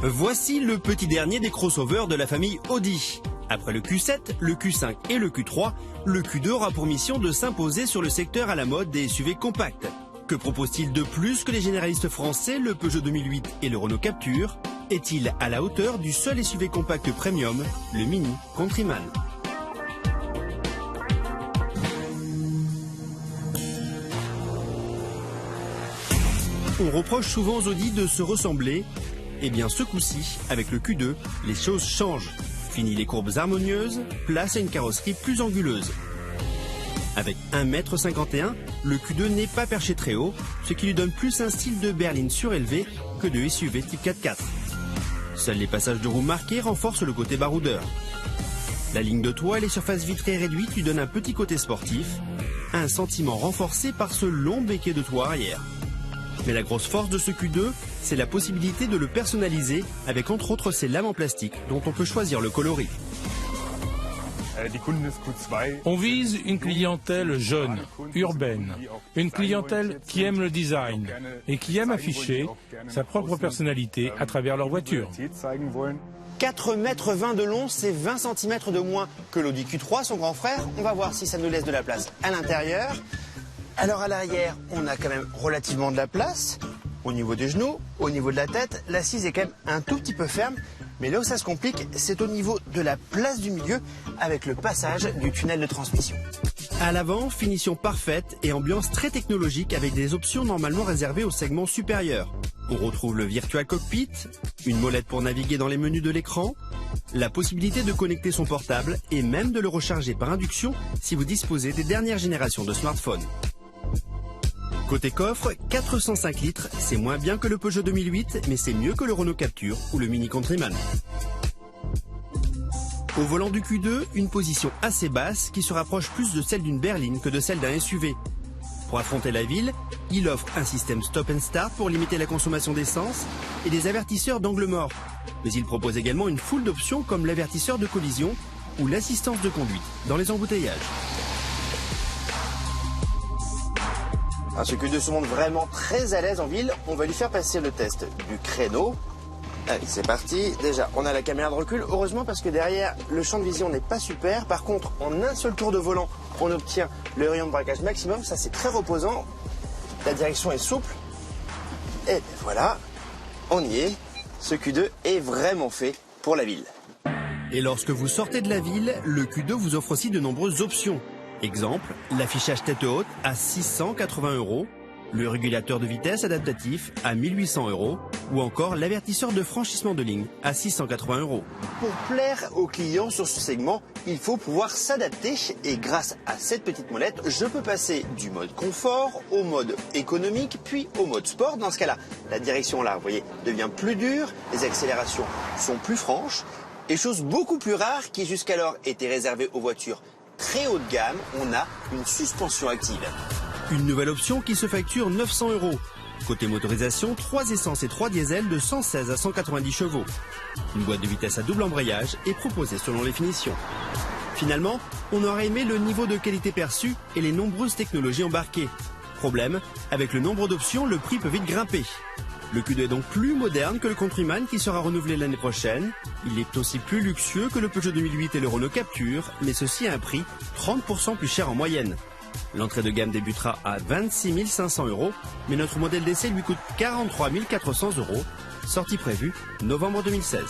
Voici le petit dernier des crossovers de la famille Audi. Après le Q7, le Q5 et le Q3, le Q2 aura pour mission de s'imposer sur le secteur à la mode des SUV compacts. Que propose-t-il de plus que les généralistes français, le Peugeot 2008 et le Renault Captur? Est-il à la hauteur du seul SUV compact premium, le Mini Countryman? On reproche souvent aux Audi de se ressembler. Eh bien ce coup-ci, avec le Q2, les choses changent. Fini les courbes harmonieuses, place à une carrosserie plus anguleuse. Avec 1,51 m, le Q2 n'est pas perché très haut, ce qui lui donne plus un style de berline surélevé que de SUV type 4x4. Seuls les passages de roues marqués renforcent le côté baroudeur. La ligne de toit et les surfaces vitrées réduites lui donnent un petit côté sportif, un sentiment renforcé par ce long béquet de toit arrière. Mais la grosse force de ce Q2, c'est la possibilité de le personnaliser avec entre autres ces lames en plastique dont on peut choisir le coloris. On vise une clientèle jeune, urbaine, une clientèle qui aime le design et qui aime afficher sa propre personnalité à travers leur voiture. 4,20 m de long, c'est 20 cm de moins que l'Audi Q3, son grand frère. On va voir si ça nous laisse de la place à l'intérieur. Alors à l'arrière, on a quand même relativement de la place. Au niveau des genoux, au niveau de la tête, l'assise est quand même un tout petit peu ferme. Mais là où ça se complique, c'est au niveau de la place du milieu avec le passage du tunnel de transmission. À l'avant, finition parfaite et ambiance très technologique avec des options normalement réservées au segment supérieur. On retrouve le Virtual Cockpit, une molette pour naviguer dans les menus de l'écran, la possibilité de connecter son portable et même de le recharger par induction si vous disposez des dernières générations de smartphones. Côté coffre, 405 litres, c'est moins bien que le Peugeot 2008, mais c'est mieux que le Renault Captur ou le Mini Countryman. Au volant du Q2, une position assez basse qui se rapproche plus de celle d'une berline que de celle d'un SUV. Pour affronter la ville, il offre un système stop and start pour limiter la consommation d'essence et des avertisseurs d'angle mort. Mais il propose également une foule d'options comme l'avertisseur de collision ou l'assistance de conduite dans les embouteillages. Alors ce Q2 se montre vraiment très à l'aise en ville. On va lui faire passer le test du créneau. Allez, c'est parti. Déjà, on a la caméra de recul. Heureusement parce que derrière, le champ de vision n'est pas super. Par contre, en un seul tour de volant, on obtient le rayon de braquage maximum. Ça, c'est très reposant. La direction est souple. Et bien voilà, on y est. Ce Q2 est vraiment fait pour la ville. Et lorsque vous sortez de la ville, le Q2 vous offre aussi de nombreuses options. Exemple, l'affichage tête haute à 680 €, le régulateur de vitesse adaptatif à 1800 € ou encore l'avertisseur de franchissement de ligne à 680 €. Pour plaire aux clients sur ce segment, il faut pouvoir s'adapter et grâce à cette petite molette, je peux passer du mode confort au mode économique puis au mode sport. Dans ce cas-là, la direction là, vous voyez, devient plus dure, les accélérations sont plus franches et chose beaucoup plus rare qui jusqu'alors était réservée aux voitures très haut de gamme, on a une suspension active. Une nouvelle option qui se facture 900 €. Côté motorisation, 3 essences et 3 diesels de 116 à 190 chevaux. Une boîte de vitesse à double embrayage est proposée selon les finitions. Finalement, on aurait aimé le niveau de qualité perçu et les nombreuses technologies embarquées. Problème, avec le nombre d'options, le prix peut vite grimper. Le Q2 est donc plus moderne que le Countryman qui sera renouvelé l'année prochaine. Il est aussi plus luxueux que le Peugeot 2008 et le Renault Captur, mais ceci à un prix 30% plus cher en moyenne. L'entrée de gamme débutera à 26 500 €, mais notre modèle d'essai lui coûte 43 400 €, sortie prévue novembre 2016.